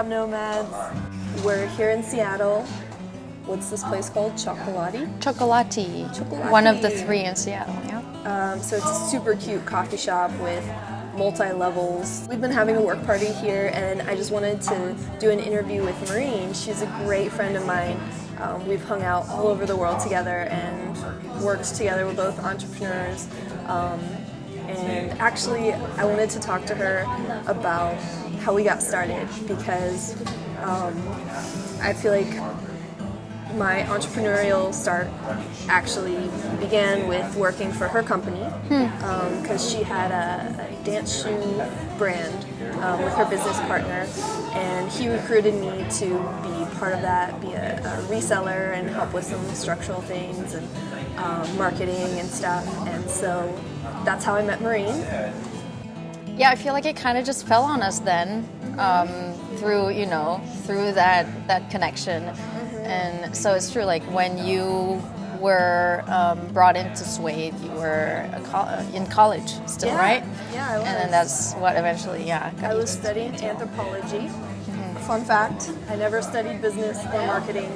Shop Nomads. We're here in Seattle. What's this place called? Chocolati. One of the 3 in Seattle, yeah. So it's a super cute coffee shop with multi-levels. We've been having a work party here, and I just wanted to do an interview with Maureen. She's a great friend of mine. We've hung out all over the world together and worked together. We're both entrepreneurs. And actually, I wanted to talk to her about how we got started, because I feel like my entrepreneurial start actually began with working for her company, because she had a dance shoe brand with her business partner, and he recruited me to be part of that, be a reseller and help with some structural things and marketing and stuff. And so that's how I met Maureen. Yeah, I feel like it kind of just fell on us then, through that connection. And so it's true, like when you were brought into Suede, you were in college still, right? Yeah, I was. And then that's what eventually, got I you was studying anthropology. Fun fact, I never studied business or marketing.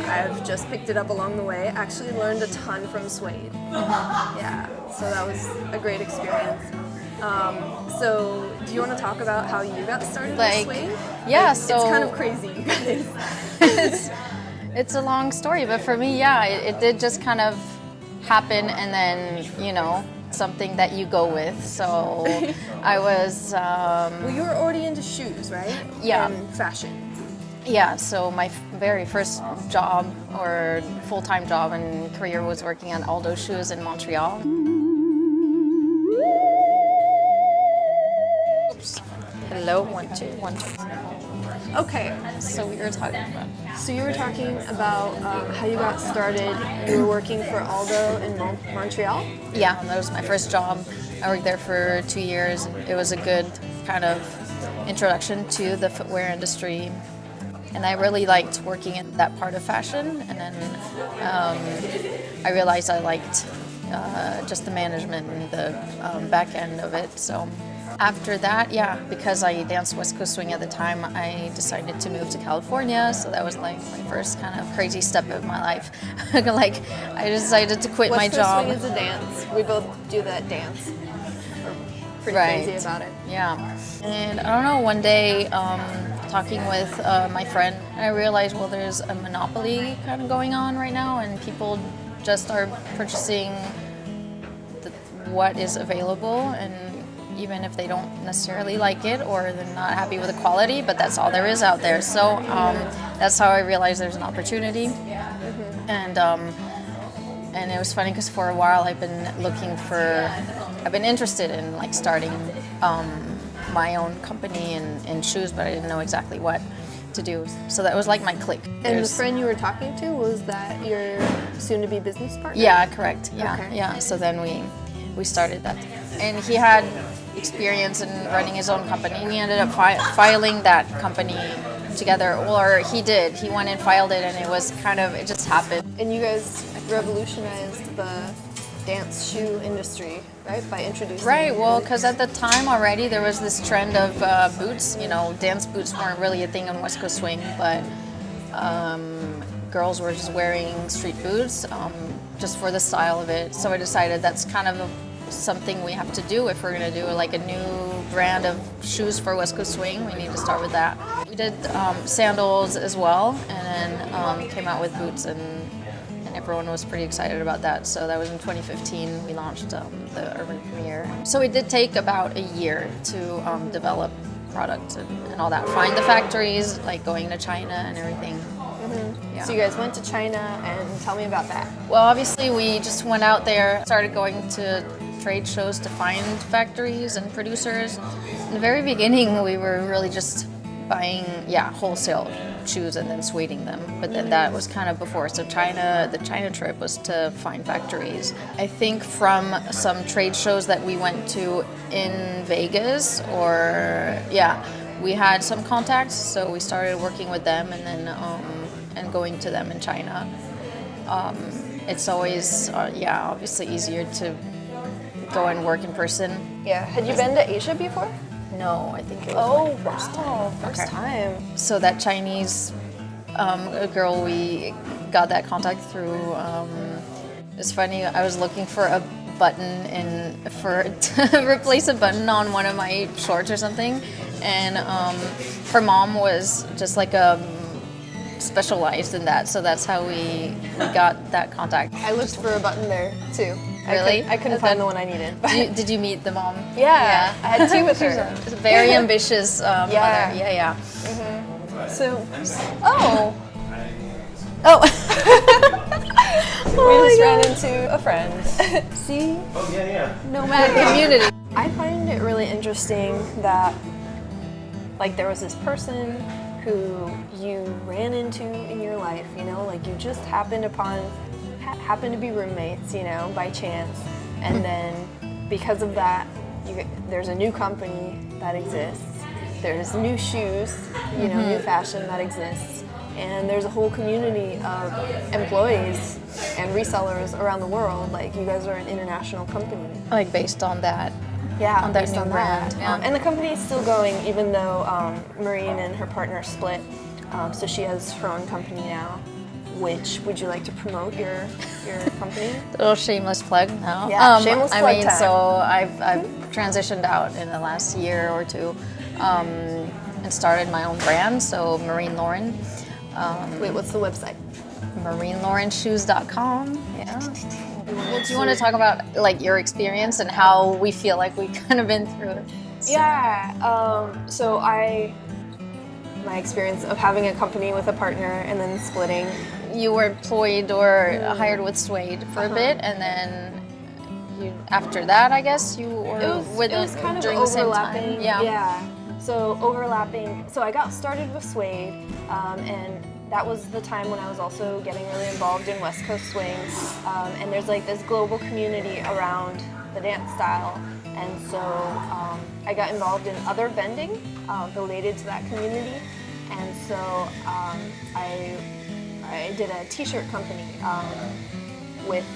I've just picked it up along the way. Actually learned a ton from Suede. Yeah, so that was a great experience. So do you want to talk about how you got started with Suede? Yeah, It's kind of crazy, you guys. It's a long story, but for me, it did just kind of happen, and then, something that you go with. So I was... Well, you were already into shoes, right? Yeah. And fashion. Yeah, so my very first job, or full-time job and career, was working on Aldo Shoes in Montreal. Oops. Hello, 1, 2, 1, 2. Okay. So we were talking about... So you were talking about how you got started. You were working for Aldo in Montreal? Yeah, that was my first job. I worked there for 2 years. It was a good kind of introduction to the footwear industry. And I really liked working in that part of fashion. And then I realized I liked just the management and the back end of it. So after that, because I danced West Coast Swing at the time, I decided to move to California. So that was like my first kind of crazy step of my life. Like, I decided to quit my job. West Coast Swing is a dance. We both do that dance. We're pretty crazy about it. Yeah. And I don't know, one day, talking with my friend, I realized, well, there's a monopoly kind of going on right now, and people just are purchasing what is available, and even if they don't necessarily like it or they're not happy with the quality, but that's all there is out there. So that's how I realized there's an opportunity. And it was funny because for a while I've been interested in like starting my own company in shoes, but I didn't know exactly what to do. So that was like my click. And the friend you were talking to, was that your soon-to-be business partner? Yeah, correct. Yeah, Okay. yeah. So then we started that, and he had experience in running his own company. We ended up filing that company together, or he did. He went and filed it, and it just happened. And you guys revolutionized the dance shoe industry, right? By introducing... Right, well, because at the time already there was this trend of boots. Dance boots weren't really a thing on West Coast Swing, but girls were just wearing street boots just for the style of it. So I decided that's kind of something we have to do if we're going to do like a new brand of shoes for West Coast Swing. We need to start with that. We did sandals as well, and then came out with boots, and everyone was pretty excited about that. So that was in 2015. We launched the Urban Premiere. So it did take about a year to develop product and all that. Find the factories, like going to China and everything. Yeah. So you guys went to China, and tell me about that. Well, obviously we just went out there, started going to trade shows to find factories and producers. In the very beginning, we were really just buying, wholesale shoes and then sueding them. But then that was kind of before. So the China trip was to find factories. I think from some trade shows that we went to in Vegas, we had some contacts. So we started working with them, and then and going to them in China. It's always, obviously easier to go and work in person. Yeah. Had you been to Asia before? No, I think it was my first time. wow, first Okay. time. So that Chinese girl, we got that contact through. It's funny. I was looking for a button to replace a button on one of my shorts or something, and her mom was just like specialized in that. So that's how we got that contact. I looked for a button there too. Really? I couldn't find the one I needed. Did you meet the mom? Yeah, I had tea with She's her. a very ambitious mother. Yeah. Yeah. So, Oh. we just ran into a friend. See? Oh, yeah. Nomad community. I find it really interesting that, like, there was this person who you ran into in your life, you know, like you just happened to be roommates, you know, by chance, and then because of that, there's a new company that exists. There's new shoes, you know, new fashion that exists, and there's a whole community of employees and resellers around the world. Like, you guys are an international company. Like based on that. Yeah, On that based new on brand, that. yeah. And the company is still going, even though Maureen and her partner split. So she has her own company now. Which would you like to promote your company? A little shameless plug now. Yeah, shameless plug I mean, time. so I've transitioned out in the last year or two, and started my own brand. So Marine Lauren, Wait, what's the website? MarineLaurenShoes.com. Yeah. Well, do you want to talk about like your experience and how we feel like we've kind of been through it? Yeah. So my experience of having a company with a partner and then splitting. You were employed or hired with Suede for a bit, and then after that, I guess you were It was kind of during the same overlapping. time. Yeah. So overlapping. So I got started with Suede, and that was the time when I was also getting really involved in West Coast swing. And there's like this global community around the dance style, and so I got involved in other vending related to that community, and so I did a t-shirt company with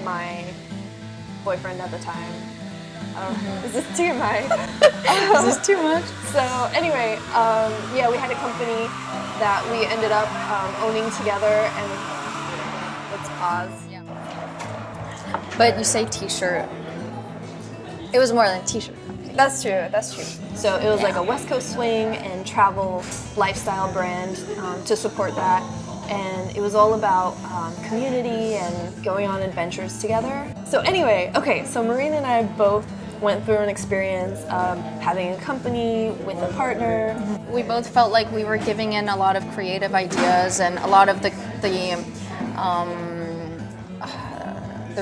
my boyfriend at the time. Is this TMI? Is this too much? So anyway, yeah, we had a company that we ended up owning together, and let's pause. Yeah. But you say t-shirt. It was more than a t-shirt. That's true. So it was like a West Coast swing and travel lifestyle brand to support that. And it was all about community and going on adventures together. So anyway, okay, so Maureen and I both went through an experience of having a company with a partner. We both felt like we were giving in a lot of creative ideas and a lot of the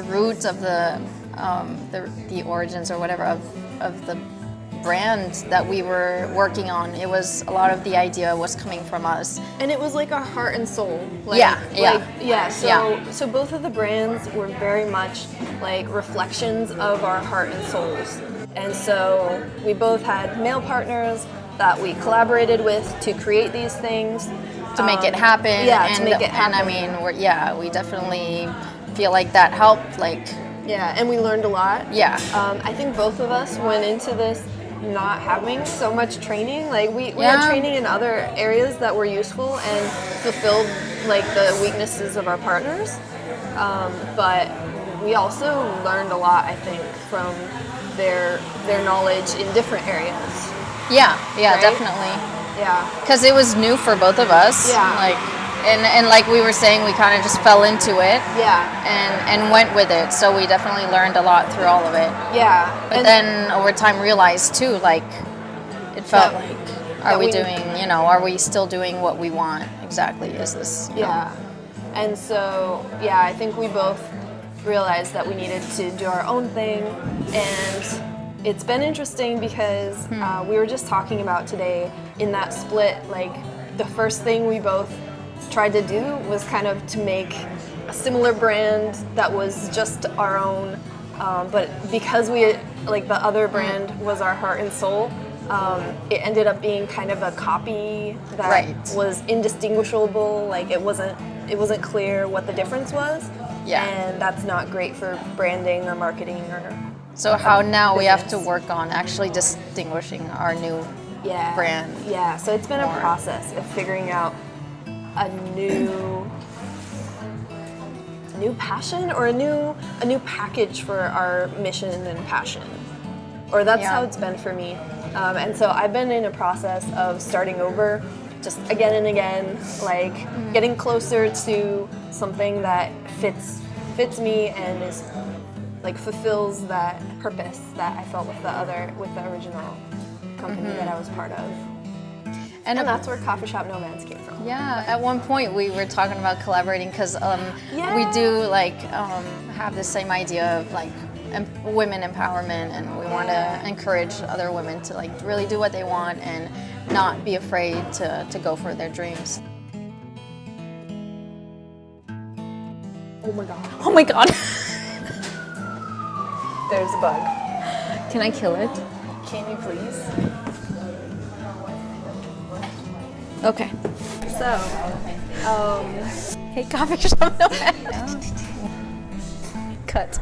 roots of the origins or whatever of the brand that we were working on. It was a lot of the idea was coming from us. And it was like our heart and soul. Like, Yeah. So both of the brands were very much like reflections of our heart and souls. And so we both had male partners that we collaborated with to create these things. To make it happen. Yeah, to make it happen. And I mean, we definitely feel like that helped. Yeah, and we learned a lot. Yeah. I think both of us went into this not having so much training. Like we had training in other areas that were useful and fulfilled like the weaknesses of our partners. But we also learned a lot, I think, from their knowledge in different areas. Yeah, Right? definitely. Yeah. Because it was new for both of us. Yeah. And like we were saying, we kind of just fell into it. Yeah. And went with it. So we definitely learned a lot through all of it. Yeah. But then over time realized too, like it felt That- like, that are we we- doing, are we still doing what we want exactly? Is this, Yeah. And so, yeah, I think we both realized that we needed to do our own thing. And it's been interesting because we were just talking about today in that split, like the first thing we both tried to do was kind of to make a similar brand that was just our own. But because the other brand was our heart and soul, it ended up being kind of a copy that was indistinguishable. Like it wasn't clear what the difference was. Yeah. And that's not great for branding or marketing or So how now we have to business. work on actually distinguishing our new brand. Yeah, so it's been more. a process of figuring out a new passion or a new package for our mission and passion. Or that's Yeah. how it's been for me. And so I've been in a process of starting over just again and again, like getting closer to something that fits me and is like fulfills that purpose that I felt with the original company that I was part of. And that's where Coffee Shop Nomads came from. Yeah, at one point we were talking about collaborating because we do like have the same idea of like women empowerment, and we want to encourage other women to like really do what they want and not be afraid to go for their dreams. Oh my god. Oh my god. There's a bug. Can I kill it? Can you please? Okay. So, Hey, Coffee Shop Nomads. Cut.